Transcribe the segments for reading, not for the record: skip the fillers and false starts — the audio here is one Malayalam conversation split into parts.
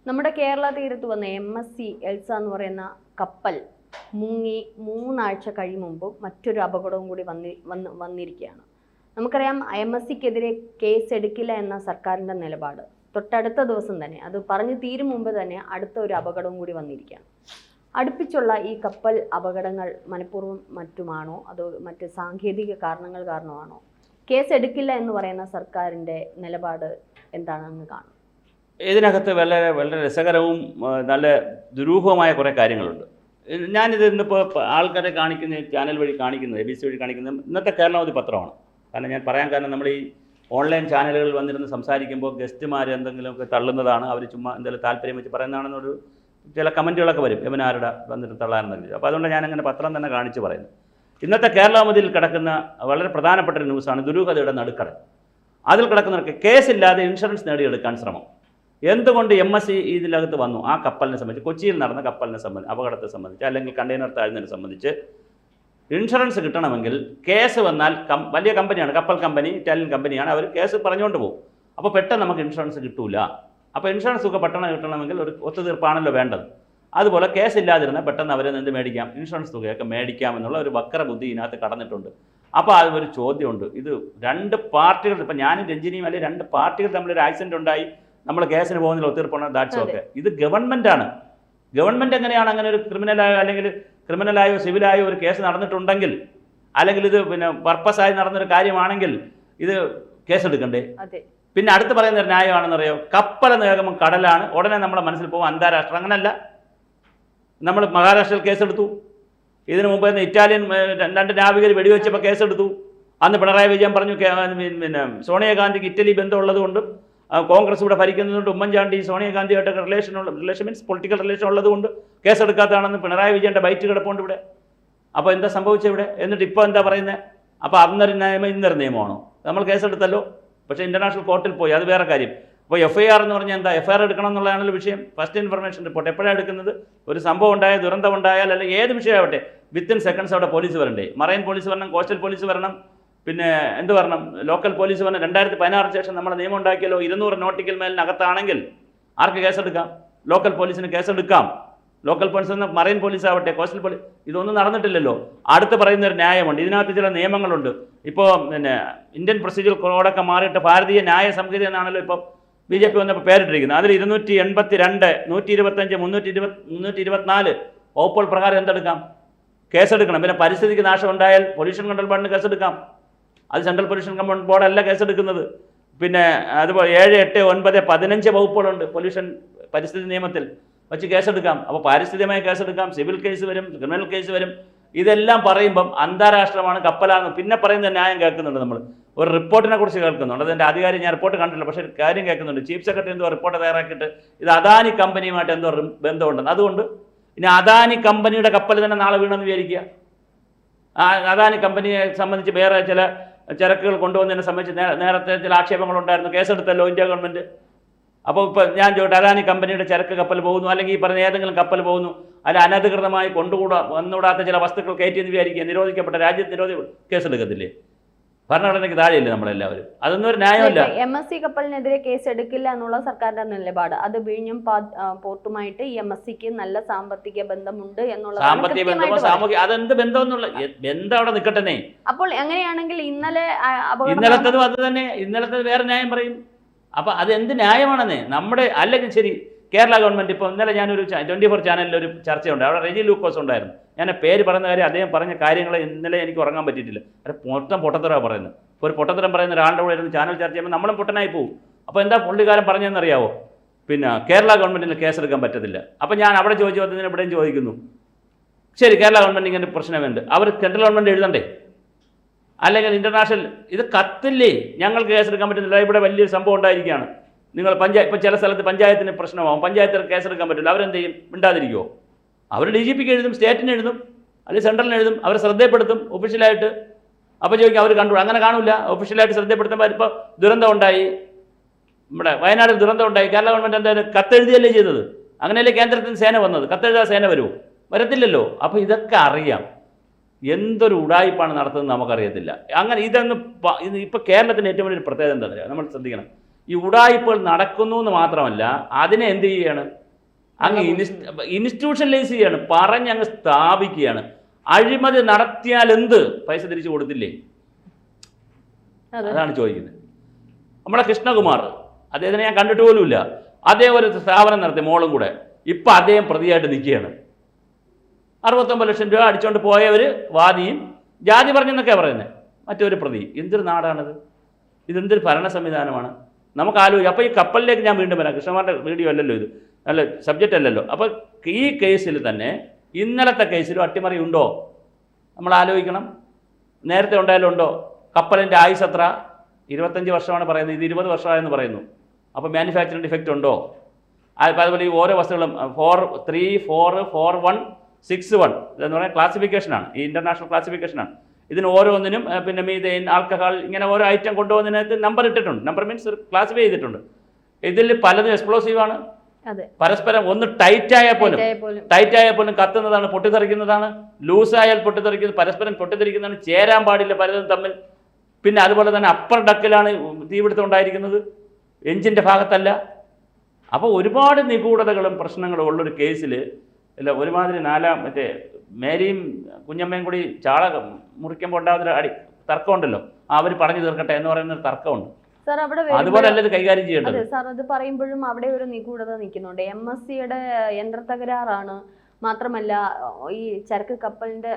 നമ്മുടെ കേരള തീരത്ത് വന്ന MSC എൽസ എന്ന് പറയുന്ന കപ്പൽ മുങ്ങി 3 ആഴ്ച കഴിയുമ്പോൾ മറ്റൊരു അപകടവും കൂടി വന്നിരിക്കുകയാണ്. നമുക്കറിയാം MSCക്കെതിരെ കേസ് എടുക്കില്ല എന്ന സർക്കാരിൻ്റെ നിലപാട്. തൊട്ടടുത്ത ദിവസം തന്നെ അത് പറഞ്ഞു തീരും മുമ്പ് തന്നെ അടുത്ത ഒരു അപകടവും കൂടി വന്നിരിക്കുകയാണ്. അടുപ്പിച്ചുള്ള ഈ കപ്പൽ അപകടങ്ങൾ മനഃപൂർവ്വം മറ്റുമാണോ അതോ മറ്റ് സാങ്കേതിക കാരണങ്ങൾ കാരണമാണോ? കേസ് എടുക്കില്ല എന്ന് പറയുന്ന സർക്കാരിൻ്റെ നിലപാട് എന്താണെന്ന് കാണും. ഇതിനകത്ത് വളരെ വളരെ രസകരവും നല്ല ദുരൂഹമായ കുറേ കാര്യങ്ങളുണ്ട്. ഞാനിത് ഇന്നിപ്പോൾ ആൾക്കാരെ കാണിക്കുന്ന ചാനൽ വഴി കാണിക്കുന്നത് ABC വഴി കാണിക്കുന്നത് ഇന്നത്തെ കേരളാവധി പത്രമാണ്. കാരണം ഞാൻ പറയാൻ കാരണം നമ്മൾ ഈ ഓൺലൈൻ ചാനലുകളിൽ വന്നിരുന്ന് സംസാരിക്കുമ്പോൾ ഗസ്റ്റുമാർ എന്തെങ്കിലുമൊക്കെ തള്ളുന്നതാണ്, അവർ ചുമ്മാ എന്തെങ്കിലും താല്പര്യം വെച്ച് പറയുന്നതാണെന്നൊരു ചില കമൻറ്റുകളൊക്കെ വരും യവനാരുടെ വന്നിട്ട് തള്ളാനെന്നല്ല. അപ്പോൾ അതുകൊണ്ട് ഞാനങ്ങനെ പത്രം തന്നെ കാണിച്ച് പറയുന്നു. ഇന്നത്തെ കേരളാവധിയിൽ കിടക്കുന്ന വളരെ പ്രധാനപ്പെട്ട ഒരു ന്യൂസാണ് ദുരൂഹതയുടെ നടുക്കടൽ. അതിൽ കിടക്കുന്നവർക്ക് കേസില്ലാതെ ഇൻഷുറൻസ് നേടിയെടുക്കാൻ ശ്രമം. എന്തുകൊണ്ട് MSC ഇതിനകത്ത് വന്നു? ആ കപ്പലിനെ സംബന്ധിച്ച്, കൊച്ചിയിൽ നടന്ന കപ്പലിനെ സംബന്ധിച്ച്, അപകടത്തെ സംബന്ധിച്ച്, അല്ലെങ്കിൽ കണ്ടെയ്നർ താഴ്ന്നതിനെ സംബന്ധിച്ച് ഇൻഷുറൻസ് കിട്ടണമെങ്കിൽ കേസ് വന്നാൽ വലിയ കമ്പനിയാണ്, കപ്പൽ കമ്പനി, ഇറ്റാലിയൻ കമ്പനിയാണ്, അവർ കേസ് പറഞ്ഞുകൊണ്ട് പോകും. അപ്പോൾ പെട്ടെന്ന് നമുക്ക് ഇൻഷുറൻസ് കിട്ടൂല. അപ്പോൾ ഇൻഷുറൻസ് ഒക്കെ പെട്ടെന്ന് കിട്ടണമെങ്കിൽ ഒരു ഒത്തുതീർപ്പാണല്ലോ വേണ്ടത്. അതുപോലെ കേസ് ഇല്ലാതിരുന്നാൽ പെട്ടെന്ന് അവരെ നിന്ന് മേടിക്കാം, ഇൻഷുറൻസ് തുകയൊക്കെ മേടിക്കാമെന്നുള്ള ഒരു വക്ര ബുദ്ധി ഇതിനകത്ത് കടന്നിട്ടുണ്ട്. അപ്പോൾ അതൊരു ചോദ്യമുണ്ട്. ഇത് രണ്ട് പാർട്ടികൾ, ഇപ്പം ഞാനും രഞ്ജിനിയും അല്ലെങ്കിൽ രണ്ട് പാർട്ടികൾ തമ്മിലൊരു ആക്സിഡൻറ്റ് ഉണ്ടായി, നമ്മൾ കേസിന് പോകുന്നതിൽ ഒത്തീർപ്പാണ്, ദാറ്റ്സ് ഓക്കെ. ഇത് ഗവൺമെൻറ്റാണ്. ഗവൺമെൻറ് എങ്ങനെയാണ് അങ്ങനെ ഒരു ക്രിമിനലായോ അല്ലെങ്കിൽ ക്രിമിനലായോ സിവിലായോ ഒരു കേസ് നടന്നിട്ടുണ്ടെങ്കിൽ, അല്ലെങ്കിൽ ഇത് പിന്നെ പർപ്പസായി നടന്നൊരു കാര്യമാണെങ്കിൽ ഇത് കേസെടുക്കണ്ടേ? പിന്നെ അടുത്ത് പറയുന്ന ഒരു ന്യായമാണെന്നറിയോ, കപ്പലെന്ന് കേൾക്കുമ്പോൾ കടലാണ്, ഉടനെ നമ്മളെ മനസ്സിൽ പോകും അന്താരാഷ്ട്ര. അങ്ങനല്ല. നമ്മൾ മഹാരാഷ്ട്രയിൽ കേസെടുത്തു. ഇതിനു മുമ്പ് ഇറ്റാലിയൻ 2 നാവികർ വെടിവെച്ചപ്പോൾ കേസെടുത്തു. അന്ന് പിണറായി വിജയൻ പറഞ്ഞു പിന്നെ സോണിയാഗാന്ധിക്ക് ഇറ്റലി ബന്ധമുള്ളത് കൊണ്ടും കോൺഗ്രസ് ഇവിടെ ഭരിക്കുന്നതുകൊണ്ട് Oommen Chandy സോണിയാഗാന്ധിയായിട്ടൊക്കെ relation means political relation ഉള്ളതുകൊണ്ട് കേസെടുക്കാത്തതാണെന്ന് പിണറായി വിജയൻ്റെ ബൈറ്റ് കിടപ്പുണ്ട് ഇവിടെ. അപ്പോൾ എന്താ സംഭവിച്ചത് ഇവിടെ? എന്നിട്ട് ഇപ്പോൾ എന്താ പറയുന്നത്? അപ്പോൾ അന്നൊരു നിയമം ഇന്നൊരു നിയമമാണോ? നമ്മൾ കേസെടുത്തല്ലോ, പക്ഷേ ഇൻ്റർനാഷണൽ കോർട്ടിൽ പോയി, അത് വേറെ കാര്യം. അപ്പോൾ FIR എന്ന് പറഞ്ഞാൽ എന്താ? FIR എടുക്കണം എന്നുള്ളതാണല്ലോ വിഷയം. ഫസ്റ്റ് ഇൻഫർമേഷൻ റിപ്പോർട്ട് എപ്പോഴാണ് എടുക്കുന്നത്? ഒരു സംഭവം ഉണ്ടായാൽ, ദുരന്തം ഉണ്ടായാൽ, അല്ലെങ്കിൽ ഏത് വിഷയമാവട്ടെ, വിത്തിൻ സെക്കൻഡ്സ് അവിടെ പോലീസ് വരണ്ടേ? മറൈൻ പോലീസ് വരണം, കോസ്റ്റൽ പോലീസ് വരണം, പിന്നെ എന്ത് വരണം, ലോക്കൽ പോലീസ് വരണം. 2016 ശേഷം നമ്മൾ നിയമം ഉണ്ടാക്കിയല്ലോ, 200 നോട്ടിക്കൽ മൈലിനകത്താണെങ്കിൽ ആർക്ക് കേസെടുക്കാം? ലോക്കൽ പോലീസിന് കേസെടുക്കാം. ലോക്കൽ പോലീസ്, മറൈൻ പോലീസ് ആവട്ടെ, കോസ്റ്റൽ പോലീസ്, ഇതൊന്നും നടന്നിട്ടില്ലല്ലോ. അടുത്ത് പറയുന്ന ഒരു ന്യായമുണ്ട്, ഇതിനകത്ത് ചില നിയമങ്ങളുണ്ട്. ഇപ്പോൾ പിന്നെ ഇന്ത്യൻ പ്രൊസീജിയർ കോഡൊക്കെ മാറിയിട്ട് ഭാരതീയ ന്യായ സംഹിത എന്നാണല്ലോ ഇപ്പോൾ BJP വന്നപ്പോൾ പേരിട്ടിരിക്കുന്നത്. അതിൽ 282, 125, 324 വകുപ്പുകൾ പ്രകാരം എന്തെടുക്കാം? കേസെടുക്കണം. പിന്നെ പരിസ്ഥിതിക്ക് നാശം ഉണ്ടായാൽ പൊല്യൂഷൻ കൺട്രോൾ ബോർഡിന് കേസെടുക്കാം. അത് സെൻട്രൽ പൊല്യൂഷൻ കൺട്രോൾ ബോർഡല്ല കേസെടുക്കുന്നത്. പിന്നെ അതുപോലെ 7, 8, 9, 15 വകുപ്പുകളുണ്ട് പൊല്യൂഷൻ പരിസ്ഥിതി നിയമത്തിൽ വച്ച് കേസെടുക്കാം. അപ്പോൾ പാരിസ്ഥിതികമായ കേസെടുക്കാം, സിവിൽ കേസ് വരും, ക്രിമിനൽ കേസ് വരും. ഇതെല്ലാം പറയുമ്പം അന്താരാഷ്ട്രമാണ്, കപ്പലാണ്. പിന്നെ പറയുന്ന ന്യായം കേൾക്കുന്നുണ്ട്. നമ്മൾ ഒരു റിപ്പോർട്ടിനെ കുറിച്ച് കേൾക്കുന്നുണ്ട്. അതിൻ്റെ അധികാരി ഞാൻ റിപ്പോർട്ട് കണ്ടില്ല, പക്ഷേ കാര്യം കേൾക്കുന്നുണ്ട്. ചീഫ് സെക്രട്ടറി എന്തോ റിപ്പോർട്ട് തയ്യാറാക്കിയിട്ട് ഇത് അദാനി കമ്പനിയുമായിട്ട് എന്തോ ബന്ധമുണ്ടെന്ന്. അതുകൊണ്ട് ഇനി അദാനി കമ്പനിയുടെ കപ്പൽ തന്നെ നാളെ വീണെന്ന് വിചാരിക്കുക. അദാനി കമ്പനിയെ സംബന്ധിച്ച് വേറെ ചില ചരക്കുകൾ കൊണ്ടുവന്നതിനെ സംബന്ധിച്ച് നേരത്തെ ചില ആക്ഷേപങ്ങളുണ്ടായിരുന്നു. കേസെടുത്തല്ലോ ഇന്ത്യ ഗവൺമെൻറ്. അപ്പോൾ ഇപ്പോൾ ഞാൻ ചോദിച്ചു, അദാനി കമ്പനിയുടെ ചരക്ക് കപ്പൽ പോകുന്നു, അല്ലെങ്കിൽ ഈ പറഞ്ഞ ഏതെങ്കിലും കപ്പൽ പോകുന്നു, അല്ല അനധികൃതമായി വന്നുകൂടാത്ത ചില വസ്തുക്കൾ കയറ്റിയെന്ന് വിചാരിക്കുക, നിരോധിക്കപ്പെട്ട രാജ്യത്ത് കേസെടുക്കത്തില്ലേ? ഭരണഘടനയ്ക്ക് താഴെയല്ലേ നമ്മളെല്ലാവരും? അതൊന്നും ഒരു ന്യായമല്ല. MSC കപ്പലിനെതിരെ കേസ് എടുക്കില്ല എന്നുള്ള സർക്കാരിന്റെ നിലപാട്. അത് വിഴിഞ്ഞം പോർട്ടുമായിട്ട് ഈ MSCക്ക് നല്ല സാമ്പത്തിക ബന്ധമുണ്ട് എന്നുള്ള സാമ്പത്തിക ബന്ധമോ സാമൂഹിക അതെന്ത് ബന്ധം എന്നുള്ള ബന്ധം അവിടെ നിൽക്കട്ടെ. അപ്പോൾ എങ്ങനെയാണെങ്കിൽ ഇന്നലത്തതും അത് തന്നെ, ഇന്നലത്തത് വേറെ ന്യായം പറയും. അപ്പോൾ അത് എന്ത് ന്യായമാണെന്നേ? നമ്മുടെ അല്ലെങ്കിൽ ശരി, കേരള ഗവൺമെൻറ് ഇപ്പോൾ ഇന്നലെ ഞാനൊരു 24 ചാനലിൽ ഒരു ചർച്ചയുണ്ട്. അവിടെ റെജി ലൂക്കോസ് ഉണ്ടായിരുന്നു. ഞാൻ പേര് പറയുന്ന കാര്യം, അദ്ദേഹം പറഞ്ഞ കാര്യങ്ങൾ ഇന്നലെ എനിക്ക് ഉറങ്ങാൻ പറ്റിയിട്ടില്ല. അത് മൊത്തം പൊട്ടത്തരമാണ് പറയുന്നത്. ഇപ്പോൾ ഒരു പൊട്ടത്തരം പറയുന്ന ഒരാളുടെ കൂടെ ഇരുന്ന് ചാനൽ ചർച്ച ചെയ്യുമ്പോൾ നമ്മളും പൊട്ടനായി പോകും. അപ്പോൾ എന്താ പുള്ളിക്കാരൻ പറഞ്ഞതെന്നറിയാവോ? പിന്നെ കേരള ഗവൺമെൻറ്റിന് കേസെടുക്കാൻ പറ്റത്തില്ല. അപ്പോൾ ഞാൻ അവിടെ ചോദിച്ചതിന് ഇവിടെയും ചോദിക്കുന്നു, ശരി കേരള ഗവൺമെൻറ് ഇങ്ങനെ പ്രശ്നമുണ്ട്, അവർ സെൻട്രൽ ഗവൺമെൻറ് എഴുതണ്ടേ? അല്ലെങ്കിൽ ഇൻ്റർനാഷണൽ ഇത് കത്തില്ലേ? ഞങ്ങൾക്ക് കേസെടുക്കാൻ പറ്റുന്നില്ല, ഇവിടെ വലിയൊരു സംഭവം ഉണ്ടായിരിക്കുകയാണ്. നിങ്ങൾ ഇപ്പോൾ ചില സ്ഥലത്ത് പഞ്ചായത്തിന് പ്രശ്നമാകും, പഞ്ചായത്തിൽ കേസെടുക്കാൻ പറ്റില്ല, അവരെന്ത് ചെയ്യും? മിണ്ടാതിരിക്കുമോ? അവർ DGPക്ക് എഴുതും, സ്റ്റേറ്റിന് എഴുതും, അല്ലെങ്കിൽ സെൻട്രലിന് എഴുതും, അവർ ശ്രദ്ധപ്പെടുത്തും ഒഫീഷ്യലായിട്ട്. അപ്പോൾ ചോദിക്കും അവർ കണ്ടു, അങ്ങനെ കാണില്ല. ഒഫീഷ്യലായിട്ട് ശ്രദ്ധപ്പെടുത്തുമ്പോൾ ഇപ്പോൾ ദുരന്തം ഉണ്ടായി, നമ്മുടെ വയനാട്ടിൽ ദുരന്തം ഉണ്ടായി, കേരള ഗവൺമെൻറ് എന്തായാലും കത്തെഴുതിയല്ലേ ചെയ്തത്? അങ്ങനെയല്ലേ കേന്ദ്രത്തിന് സേന വന്നത്? കത്തെഴുതാ സേന വരുമോ? വരത്തില്ലല്ലോ. അപ്പോൾ ഇതൊക്കെ അറിയാം. എന്തൊരു ഉടായിപ്പാണ് നടത്തുന്നത് നമുക്കറിയത്തില്ല. അങ്ങനെ ഇതൊന്ന് ഇപ്പോൾ കേരളത്തിൻ്റെ ഏറ്റവും വലിയൊരു പ്രത്യേകത എന്താ പറയുക, നമ്മൾ ശ്രദ്ധിക്കണം. ഈ ഉടായിപ്പുകൾ നടക്കുന്നു എന്ന് മാത്രമല്ല അതിനെ എന്ത് ചെയ്യാണ്, അങ്ങ് ഇൻസ്റ്റിറ്റ്യൂഷനലൈസ് ചെയ്യാണ്, പറഞ്ഞങ്ങ് സ്ഥാപിക്കുകയാണ്. അഴിമതി നടത്തിയാൽ എന്ത്, പൈസ തിരിച്ചു കൊടുത്തില്ലേ? അതാണ് ചോദിക്കുന്നത്. നമ്മുടെ കൃഷ്ണകുമാർ, അദ്ദേഹത്തിനെ ഞാൻ കണ്ടിട്ട് പോലുമില്ല, അദ്ദേഹം ഒരു സ്ഥാപനം നടത്തി മോളും കൂടെ. ഇപ്പം അദ്ദേഹം പ്രതിയായിട്ട് നിൽക്കുകയാണ്. 69 ലക്ഷം രൂപ അടിച്ചുകൊണ്ട് പോയവർ വാദിയും ജാതി പറഞ്ഞെന്നൊക്കെയാണ് പറയുന്നത്, മറ്റൊരു പ്രതി. എന്തൊരു നാടാണിത്, ഇതെന്തൊരു ഭരണ സംവിധാനമാണ്? നമുക്ക് ആലോചിക്കാം. അപ്പോൾ ഈ കപ്പലിലേക്ക് ഞാൻ വീണ്ടും വരാം. കൃഷ്ണകുമാറിൻ്റെ വീഡിയോ അല്ലല്ലോ ഇത്, നല്ല സബ്ജക്റ്റ് അല്ലല്ലോ. അപ്പോൾ ഈ കേസിൽ തന്നെ ഇന്നലത്തെ കേസിലും അട്ടിമറി ഉണ്ടോ നമ്മൾ ആലോചിക്കണം. നേരത്തെ ഉണ്ടായാലും ഉണ്ടോ? കപ്പലിൻ്റെ ആയുസ് എത്ര? 25 വർഷമാണ് പറയുന്നത്, ഇത് 20 വർഷമായെന്ന് പറയുന്നു. അപ്പോൾ മാനുഫാക്ചറിങ് ഡിഫക്റ്റ് ഉണ്ടോ? അതുപോലെ ഈ ഓരോ വസ്തുക്കളും 4.3, 4, 4.1, 6.1 ഇതെന്ന് പറയുന്നത് ക്ലാസിഫിക്കേഷനാണ്, ഈ ഇൻ്റർനാഷണൽ ക്ലാസിഫിക്കേഷനാണ്. ഇതിന് ഓരോന്നിനും പിന്നെ മീഥെയ്ൻ, ആൽക്കഹോൾ, ഇങ്ങനെ ഓരോ ഐറ്റം കൊണ്ടുപോകുന്നതിനകത്ത് നമ്പർ ഇട്ടിട്ടുണ്ട്. നമ്പർ മീൻസ് ക്ലാസിഫൈ ചെയ്തിട്ടുണ്ട്. ഇതിൽ പലതും എക്സ്പ്ലോസീവാണ്. പരസ്പരം ഒന്ന് ടൈറ്റ് ആയാൽ പോലും കത്തുന്നതാണ്, പൊട്ടിത്തെറിക്കുന്നതാണ്. ലൂസായാൽ പൊട്ടിത്തെറിക്കുന്നത്, പരസ്പരം പൊട്ടിത്തെറിക്കുന്നതാണ്. ചേരാൻ പാടില്ല പലതും തമ്മിൽ. പിന്നെ അതുപോലെ തന്നെ അപ്പർ ഡക്കിലാണ് തീപിടുത്തം ഉണ്ടായിരിക്കുന്നത്, എഞ്ചിൻ്റെ ഭാഗത്തല്ല. അപ്പോൾ ഒരുപാട് നിഗൂഢതകളും പ്രശ്നങ്ങളും ഉള്ളൊരു കേസിൽ അല്ല ഒരുമാതിരി മറ്റേ മേരിയും കുഞ്ഞമ്മയും കൂടി ചാള മുറിക്കുമ്പോൾ ഉണ്ടാകുന്ന തർക്കമുണ്ടല്ലോ, അവർ പറഞ്ഞു തീർക്കട്ടെ എന്ന് പറയുന്നൊരു തർക്കമുണ്ട്. അതുപോലെ അല്ല ഇത് കൈകാര്യം ചെയ്യേണ്ടത്. സാർ അത് പറയുമ്പോഴും അവിടെ ഒരു നിഗൂഢത നിൽക്കുന്നുണ്ട്. MSCയുടെ യന്ത്രത്തകരാറാണ്, മാത്രമല്ല ഈ ചരക്ക് കപ്പലിന്റെ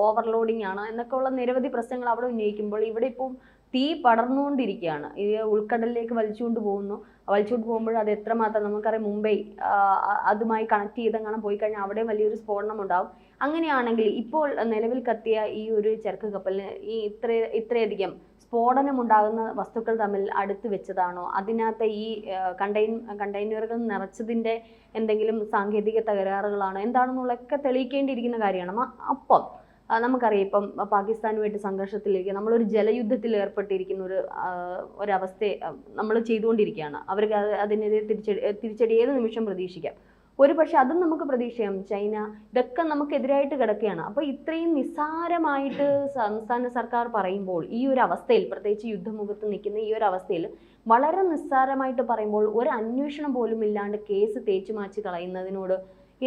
ഓവർലോഡിംഗ് ആണ് എന്നൊക്കെ ഉള്ള നിരവധി പ്രശ്നങ്ങൾ അവിടെ ഉന്നയിക്കുമ്പോൾ ഇവിടെ ഇപ്പം തീ പടർന്നുകൊണ്ടിരിക്കുകയാണ്. ഈ ഉൾക്കടലിലേക്ക് വലിച്ചുകൊണ്ട് പോകുമ്പോൾ അത് എത്രമാത്രം നമുക്കറിയാം. മുംബൈ അതുമായി കണക്ട് ചെയ്തെങ്ങനെ പോയി കഴിഞ്ഞാൽ അവിടെ വലിയൊരു സ്ഫോടനം ഉണ്ടാവും. അങ്ങനെയാണെങ്കിൽ ഇപ്പോൾ നിലവിൽ കത്തിയ ഈ ഒരു ചരക്ക് കപ്പലിന് ഈ ഇത്രയധികം സ്ഫോടനമുണ്ടാകുന്ന വസ്തുക്കൾ തമ്മിൽ അടുത്ത് വെച്ചതാണോ? അതിനകത്ത് ഈ കണ്ടെയ്നറുകൾ നിറച്ചതിൻ്റെ എന്തെങ്കിലും സാങ്കേതിക തകരാറുകളാണോ എന്താണെന്നുള്ളതൊക്കെ തെളിയിക്കേണ്ടിയിരിക്കുന്ന കാര്യമാണ്. അപ്പം നമുക്കറിയാം ഇപ്പം പാകിസ്ഥാനുമായിട്ട് സംഘർഷത്തിലേക്ക് നമ്മളൊരു ജലയുദ്ധത്തിൽ ഏർപ്പെട്ടിരിക്കുന്ന ഒരവസ്ഥയെ നമ്മൾ ചെയ്തുകൊണ്ടിരിക്കുകയാണ്. അവർക്ക് അതിനെതിരെ തിരിച്ചടി ഏത് നിമിഷം പ്രതീക്ഷിക്കാം. ഒരു പക്ഷെ അതും നമുക്ക് പ്രതീക്ഷിക്കാം. ചൈന ഇതൊക്കെ നമുക്കെതിരായിട്ട് കിടക്കുകയാണ്. അപ്പോൾ ഇത്രയും നിസ്സാരമായിട്ട് സംസ്ഥാന സർക്കാർ പറയുമ്പോൾ ഈ ഒരു അവസ്ഥയിൽ, പ്രത്യേകിച്ച് യുദ്ധമുഖത്ത് നിൽക്കുന്ന ഈ ഒരു അവസ്ഥയിൽ വളരെ നിസ്സാരമായിട്ട് പറയുമ്പോൾ ഒരു അന്വേഷണം പോലും ഇല്ലാണ്ട് കേസ് തേച്ചു മാച്ച് കളയുന്നതിനോട്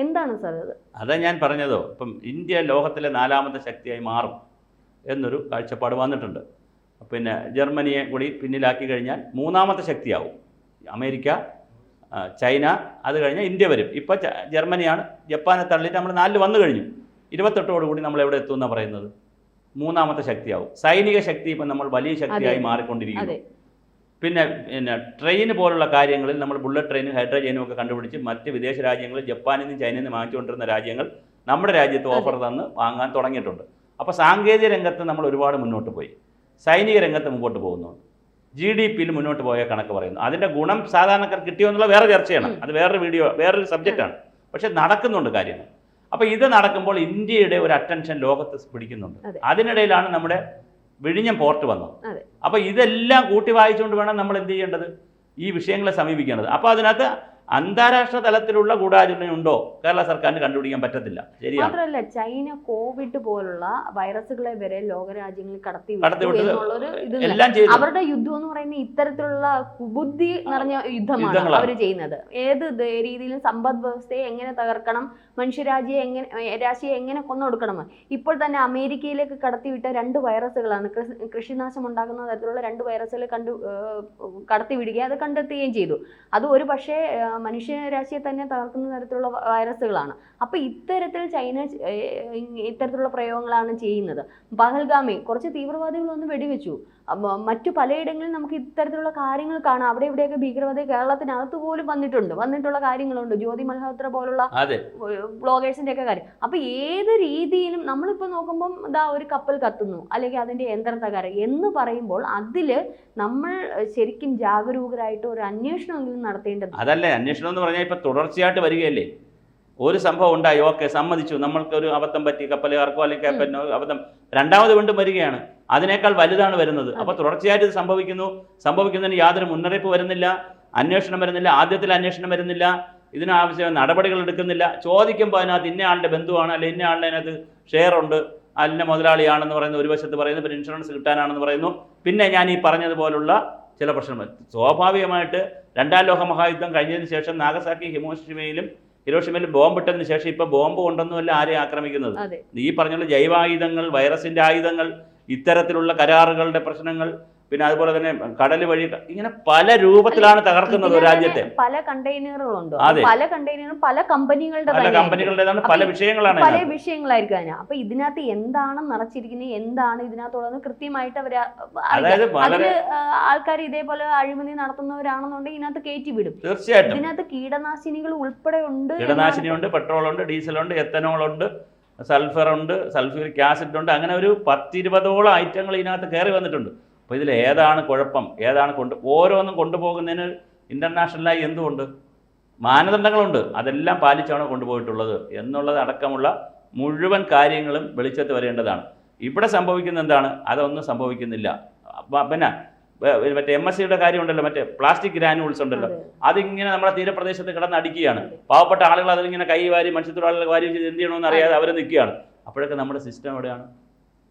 എന്താണ് സാർ അത്? അതാ ഞാൻ പറഞ്ഞതോ, ഇപ്പം ഇന്ത്യ ലോകത്തിലെ 4ാമത്തെ ശക്തിയായി മാറും എന്നൊരു കാഴ്ചപ്പാട് വന്നിട്ടുണ്ട്. പിന്നെ ജർമ്മനിയെ കൂടി പിന്നിലാക്കി കഴിഞ്ഞാൽ 3ാമത്തെ ശക്തിയാവും. അമേരിക്ക, ചൈന, അത് കഴിഞ്ഞാൽ ഇന്ത്യ വരും. ഇപ്പോൾ ജർമ്മനിയാണ്, ജപ്പാനെ തള്ളിയിട്ട് നമ്മൾ 4 വന്നു കഴിഞ്ഞു. 28ഓടുകൂടി നമ്മൾ എവിടെ എത്തുമെന്നാണ് പറയുന്നത്? 3ാമത്തെ ശക്തിയാവും. സൈനിക ശക്തി ഇപ്പം നമ്മൾ വലിയ ശക്തിയായി മാറിക്കൊണ്ടിരിക്കുന്നു. പിന്നെ ട്രെയിൻ പോലുള്ള കാര്യങ്ങളിൽ നമ്മൾ ബുള്ളറ്റ് ട്രെയിനും ഹൈഡ്രജനും ഒക്കെ കണ്ടുപിടിച്ച് മറ്റ് വിദേശ രാജ്യങ്ങളിൽ ജപ്പാനിൽ നിന്നും ചൈനയിൽ നിന്ന് വാങ്ങിച്ചുകൊണ്ടിരുന്ന രാജ്യങ്ങൾ നമ്മുടെ രാജ്യത്ത് ഓഫർ തന്ന് വാങ്ങാൻ തുടങ്ങിയിട്ടുണ്ട്. അപ്പോൾ സാങ്കേതിക രംഗത്ത് നമ്മൾ ഒരുപാട് മുന്നോട്ട് പോയി, സൈനിക രംഗത്ത് മുമ്പോട്ട് പോകുന്നുണ്ട്. GDP-യിൽ മുന്നോട്ട് പോയ കണക്ക് പറയുന്നു. അതിൻ്റെ ഗുണം സാധാരണക്കാർ കിട്ടിയോ എന്നുള്ള വേറെ ചർച്ചയാണ്, അത് വേറൊരു വീഡിയോ, വേറൊരു സബ്ജക്റ്റാണ്. പക്ഷെ നടക്കുന്നുണ്ട് കാര്യങ്ങൾ. അപ്പോൾ ഇത് നടക്കുമ്പോൾ ഇന്ത്യയുടെ ഒരു അറ്റൻഷൻ ലോകത്ത് പിടിക്കുന്നുണ്ട്. അതിനിടയിലാണ് നമ്മുടെ വിഴിഞ്ഞം പോർട്ട് വന്നത്. അപ്പോൾ ഇതെല്ലാം കൂട്ടി വായിച്ചുകൊണ്ട് വേണം നമ്മൾ എന്ത് ചെയ്യേണ്ടത്, ഈ വിഷയങ്ങളെ സമീപിക്കേണ്ടത്. അപ്പോൾ അതിനകത്ത് അന്താരാഷ്ട്ര തലത്തിലുള്ള ഗൂഢാലോചന ഉണ്ടോ കേരള സർക്കാരിന് കണ്ടുപിടിക്കാൻ പറ്റത്തില്ല. ശരിയാണ്. മാത്രമല്ല ചൈന കോവിഡ് പോലുള്ള വൈറസുകളെ വരെ ലോകരാജ്യങ്ങളിൽ കടത്തി അവരുടെ യുദ്ധം എന്ന് പറയുന്നത് ഇത്തരത്തിലുള്ള കുബുദ്ധി നിറഞ്ഞ യുദ്ധമാണ് അവർ ചെയ്യുന്നത്. ഏത് രീതിയിലും സമ്പദ് വ്യവസ്ഥയെ എങ്ങനെ തകർക്കണം, മനുഷ്യരാശിയെ എങ്ങനെ കൊന്നൊടുക്കണം. ഇപ്പോൾ തന്നെ അമേരിക്കയിലേക്ക് കടത്തിവിട്ട 2 വൈറസുകളാണ്, കൃഷിനാശം ഉണ്ടാക്കുന്ന തരത്തിലുള്ള 2 വൈറസുകൾ കടത്തിവിടുകയും അത് കണ്ടെത്തുകയും ചെയ്തു. അത് ഒരു പക്ഷേ മനുഷ്യരാശിയെ തന്നെ തകർക്കുന്ന തരത്തിലുള്ള വൈറസുകളാണ്. അപ്പോൾ ഇത്തരത്തിൽ ചൈന ഇത്തരത്തിലുള്ള പ്രയോഗങ്ങളാണ് ചെയ്യുന്നത്. പഹൽഗാമിൽ കുറച്ച് തീവ്രവാദികൾ വന്ന് വെടിവെച്ചു. മറ്റു പലയിടങ്ങളിലും നമുക്ക് ഇത്തരത്തിലുള്ള കാര്യങ്ങൾ കാണാം. അവിടെ ഇവിടെയൊക്കെ ഭീകരവാദി കേരളത്തിനകത്ത് പോലും വന്നിട്ടുള്ള കാര്യങ്ങളുണ്ട്. ജ്യോതി മൽഹോത്ര പോലുള്ള ബ്ലോഗേഴ്സിന്റെ ഒക്കെ കാര്യം. അപ്പൊ ഏത് രീതിയിലും നമ്മളിപ്പോൾ നോക്കുമ്പം ഒരു കപ്പൽ കത്തുന്നു അല്ലെങ്കിൽ അതിന്റെ യന്ത്രം തകരാറ് എന്ന് പറയുമ്പോൾ അതില് നമ്മൾ ശരിക്കും ജാഗരൂകരായിട്ട് ഒരു അന്വേഷണമെങ്കിലും നടത്തേണ്ടത്. അതല്ലേ അന്വേഷണം എന്ന് പറഞ്ഞാൽ ഇപ്പൊ തുടർച്ചയായിട്ട് വരികയല്ലേ. ഒരു സംഭവം ഉണ്ടായി, ഓക്കെ, സമ്മതിച്ചു, നമ്മൾക്കൊരു അബദ്ധം പറ്റി, കപ്പലുകാർക്കോ അല്ലെങ്കിൽ കപ്പലിനോ അബദ്ധം, രണ്ടാമത് വീണ്ടും വരികയാണ്, അതിനേക്കാൾ വലുതാണ് വരുന്നത്. അപ്പോൾ തുടർച്ചയായിട്ട് ഇത് സംഭവിക്കുന്നതിന് യാതൊരു മുന്നറിയിപ്പ് വരുന്നില്ല, അന്വേഷണം വരുന്നില്ല, ആദ്യത്തിൽ അന്വേഷണം വരുന്നില്ല, ഇതിനാവശ്യം നടപടികൾ എടുക്കുന്നില്ല. ചോദിക്കുമ്പോൾ അതിനകത്ത് ഇന്ന ആളുടെ ബന്ധുവാണ്, അല്ലെങ്കിൽ ഇന്ന ആളുടെ അതിനകത്ത് ഷെയർ ഉണ്ട്, അതിൻ്റെ മുതലാളിയാണെന്ന് പറയുന്നു, ഒരു വശത്ത് പറയുന്നു, പിന്നെ ഇൻഷുറൻസ് കിട്ടാനാണെന്ന് പറയുന്നു, പിന്നെ ഞാൻ ഈ പറഞ്ഞതുപോലുള്ള ചില പ്രശ്നങ്ങൾ. സ്വാഭാവികമായിട്ട് രണ്ടാം ലോക മഹായുദ്ധം കഴിഞ്ഞതിന് ശേഷം നാഗസാക്കി ഹിരോഷിമയിലും ബോംബിട്ടതിന് ശേഷം ഇപ്പോൾ ബോംബ് കൊണ്ടൊന്നുമല്ല ആരെയും ആക്രമിക്കുന്നത്. ഈ പറഞ്ഞുള്ള ജൈവായുധങ്ങൾ, വൈറസിൻ്റെ ആയുധങ്ങൾ, ഇത്തരത്തിലുള്ള കരാറുകളുടെ പ്രശ്നങ്ങൾ, പിന്നെ അതുപോലെ തന്നെ കടൽ വഴി, ഇങ്ങനെ പല രൂപത്തിലാണ് തകർക്കുന്നത് ഒരു രാജ്യത്തെ. പല കണ്ടെയ്നറുകളുണ്ട്, പല കണ്ടെയ്നറും പല കമ്പനികളുടേതാണ്, പല വിഷയങ്ങളായിരിക്കും അതിന്. അപ്പൊ ഇതിനകത്ത് എന്താണ് നിറച്ചിരിക്കുന്നത്, എന്താണ് ഇതിനകത്തുള്ളത് കൃത്യമായിട്ട് അവര് ആൾക്കാർ ഇതേപോലെ അഴിമതി നടത്തുന്നവരാണെന്നുണ്ടെങ്കിൽ ഇതിനകത്ത് കയറ്റി വിടും. തീർച്ചയായിട്ടും ഇതിനകത്ത് കീടനാശിനികൾ ഉൾപ്പെടെ ഉണ്ട്. കീടനാശിനിയുണ്ട്, പെട്രോളുണ്ട്, ഡീസലുണ്ട്, എത്തനോളുണ്ട്, സൾഫറുണ്ട്, സൾഫ്യൂരിക് ആസിഡ് ഉണ്ട്. അങ്ങനെ ഒരു 10-20ഓളം ഐറ്റങ്ങൾ ഇതിനകത്ത് കയറി വന്നിട്ടുണ്ട്. അപ്പോൾ ഇതിൽ ഏതാണ് കുഴപ്പം, ഏതാണ് ഓരോന്നും കൊണ്ടുപോകുന്നതിന് ഇൻ്റർനാഷണലായി എന്തുകൊണ്ട് മാനദണ്ഡങ്ങളുണ്ട്, അതെല്ലാം പാലിച്ചാണ് കൊണ്ടുപോയിട്ടുള്ളത് എന്നുള്ളത് അടക്കമുള്ള മുഴുവൻ കാര്യങ്ങളും വെളിച്ചത്ത് വരേണ്ടതാണ്. ഇവിടെ സംഭവിക്കുന്ന എന്താണ്, അതൊന്നും സംഭവിക്കുന്നില്ല. പിന്നെ മറ്റേ MSCയുടെ കാര്യമുണ്ടല്ലോ, മറ്റേ പ്ലാസ്റ്റിക് ഗ്രാനുൾസ് ഉണ്ടല്ലോ, അതിങ്ങനെ നമ്മുടെ തീരപ്രദേശത്ത് കിടന്ന് അടിക്കുകയാണ്. പാവപ്പെട്ട ആളുകൾ അതിലിങ്ങനെ കൈ വാരി, മത്സ്യത്തൊഴിലാളികൾ വാരി വെച്ച് എന്ത് ചെയ്യണമെന്ന് അറിയാതെ അവർ നിൽക്കുകയാണ്. അപ്പോഴൊക്കെ നമ്മുടെ സിസ്റ്റം എവിടെയാണ്?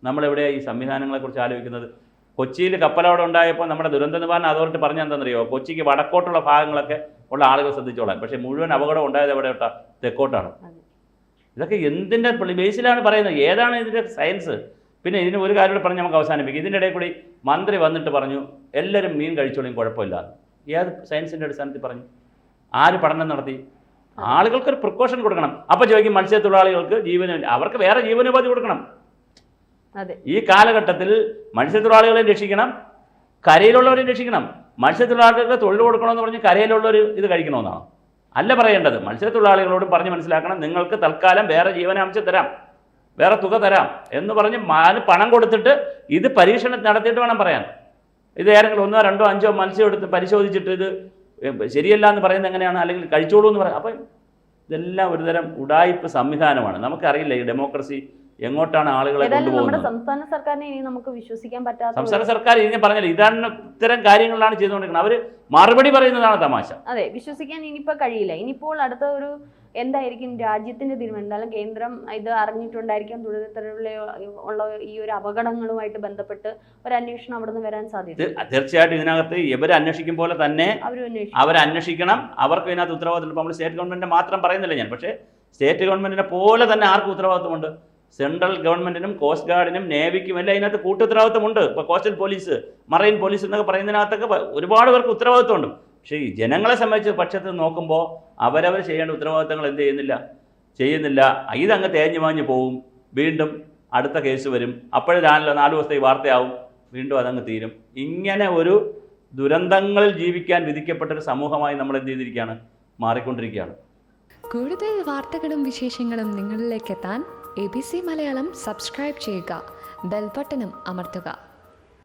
നമ്മളെവിടെയാണ് ഈ സംവിധാനങ്ങളെക്കുറിച്ച് ആലോചിക്കുന്നത്? കൊച്ചിയിൽ കപ്പലവിടെ ഉണ്ടായപ്പോൾ നമ്മുടെ ദുരന്ത നിവാരണ അതോറിറ്റി പറഞ്ഞെന്താണെന്നറിയോ, കൊച്ചിക്ക് വടക്കോട്ടുള്ള ഭാഗങ്ങളൊക്കെ ഉള്ള ആളുകൾ ശ്രദ്ധിച്ചോളാൻ. പക്ഷേ മുഴുവൻ അപകടം ഉണ്ടായത് എവിടെയോട്ടാ? തെക്കോട്ടാണ്. ഇതൊക്കെ എന്തിൻ്റെ ബേസിലാണ് പറയുന്നത്? ഏതാണ് ഇതിൻ്റെ സയൻസ്? പിന്നെ ഇതിന് ഒരു കാര്യം കൂടി പറഞ്ഞ് നമുക്ക് അവസാനിപ്പിക്കും. ഇതിൻ്റെ ഇടയിൽ കൂടി മന്ത്രി വന്നിട്ട് പറഞ്ഞു എല്ലാവരും മീൻ കഴിച്ചോളിയും കുഴപ്പമില്ല. ഏത് സയൻസിൻ്റെ അടിസ്ഥാനത്തിൽ പറഞ്ഞു? ആര് പഠനം നടത്തി? ആളുകൾക്കൊരു പ്രിക്കോഷൻ കൊടുക്കണം. അപ്പോൾ ചോദിക്കും മത്സ്യത്തൊഴിലാളികൾക്ക് അവർക്ക് വേറെ ജീവനോപാധി കൊടുക്കണം. ഈ കാലഘട്ടത്തിൽ മത്സ്യത്തൊഴിലാളികളെ രക്ഷിക്കണം, കരയിലുള്ളവരെ രക്ഷിക്കണം. മത്സ്യത്തൊഴിലാളികൾക്ക് തൊഴിൽ കൊടുക്കണമെന്ന് പറഞ്ഞ് കരയിലുള്ളവർ ഇത് കഴിക്കണമെന്നാണ് അല്ല പറയേണ്ടത്. മത്സ്യത്തൊഴിലാളികളോടും പറഞ്ഞ് മനസ്സിലാക്കണം, നിങ്ങൾക്ക് തൽക്കാലം വേറെ ജീവനാംശം തരാം, വേറെ തുക തരാം എന്ന് പറഞ്ഞ് പണം കൊടുത്തിട്ട് ഇത് പരീക്ഷണം നടത്തിയിട്ട് വേണം പറയാൻ. ഇത് ഏതെങ്കിലും 1, 2, 5 മത്സ്യം എടുത്ത് പരിശോധിച്ചിട്ട് ഇത് ശരിയല്ല എന്ന് പറയുന്നത് എങ്ങനെയാണ്? അല്ലെങ്കിൽ കഴിച്ചോളൂ എന്ന് പറയാം. അപ്പം ഇതെല്ലാം ഒരുതരം ഉഡായിപ്പ് സംവിധാനമാണ്. നമുക്കറിയില്ല ഈ ഡെമോക്രസി എങ്ങോട്ടാണ് ആളുകളെ കൊണ്ടുപോകുന്നത്. സംസ്ഥാന സർക്കാരിനെ ഇനി നമുക്ക് വിശ്വസിക്കാൻ പറ്റാത്ത. സംസ്ഥാന സർക്കാർ ഇനി പറഞ്ഞില്ല, ഇതാണ് ഇത്തരം കാര്യങ്ങളിലാണ് ചെയ്തുകൊണ്ടിരിക്കുന്നത്. അവർ മറുപടി പറയുന്നതാണ് തമാശ. അതെ, വിശ്വസിക്കാൻ ഇനിയിപ്പോൾ കഴിയില്ല. ഇനിയിപ്പോൾ അടുത്ത ഒരു എന്തായിരിക്കും രാജ്യത്തിന്റെ തീരുമാനം? എന്തായാലും കേന്ദ്രം ഇത് അറിഞ്ഞിട്ടുണ്ടായിരിക്കാം, ഉള്ള ഈ ഒരു അപകടങ്ങളുമായിട്ട് ബന്ധപ്പെട്ട് ഒരു അന്വേഷണം അവിടെ നിന്ന് വരാൻ സാധ്യത. തീർച്ചയായിട്ടും ഇതിനകത്ത് ഇവർ അന്വേഷിക്കും പോലെ തന്നെ അവരന്വേഷിക്കണം. അവർക്ക് ഇതിനകത്ത് ഉത്തരവാദിത്തം. നമ്മൾ സ്റ്റേറ്റ് ഗവൺമെന്റിനെ മാത്രം പറയുന്നില്ല ഞാൻ, പക്ഷേ സ്റ്റേറ്റ് ഗവൺമെന്റിനെ പോലെ തന്നെ ആർക്കും ഉത്തരവാദിത്തമുണ്ട്? സെൻട്രൽ ഗവൺമെന്റിനും കോസ്റ്റ് ഗാർഡിനും നേവിക്കും എല്ലാം ഇതിനകത്ത് കൂട്ടുത്തരവാദിത്തമുണ്ട്. ഇപ്പോൾ കോസ്റ്റൽ പോലീസ്, മറൈൻ പോലീസ് എന്നൊക്കെ പറയുന്നതിനകത്തൊക്കെ ഒരുപാട് പേർക്ക് ഉത്തരവാദിത്തമുണ്ട്. പക്ഷേ ഈ ജനങ്ങളെ സംബന്ധിച്ച് പക്ഷത്ത് നോക്കുമ്പോൾ അവരവർ ചെയ്യേണ്ട ഉത്തരവാദിത്തങ്ങൾ എന്ത് ചെയ്യുന്നില്ല. ഇതങ്ങ് തേഞ്ഞു മാഞ്ഞു പോവും. വീണ്ടും അടുത്ത കേസ് വരും. അപ്പോഴാണല്ലോ 4 ദിവസത്തേക്ക് വാർത്തയാവും, വീണ്ടും അതങ്ങ് തീരും. ഇങ്ങനെ ഒരു ദുരന്തങ്ങളിൽ ജീവിക്കാൻ വിധിക്കപ്പെട്ടൊരു സമൂഹമായി നമ്മൾ എന്ത് ചെയ്തിരിക്കുകയാണ്, മാറിക്കൊണ്ടിരിക്കുകയാണ്. കൂടുതൽ വാർത്തകളും വിശേഷങ്ങളും നിങ്ങളിലേക്ക് എത്താൻ ABC മലയാളം സബ്സ്ക്രൈബ് ചെയ്യുക, ബെൽ ബട്ടണും അമർത്തുക.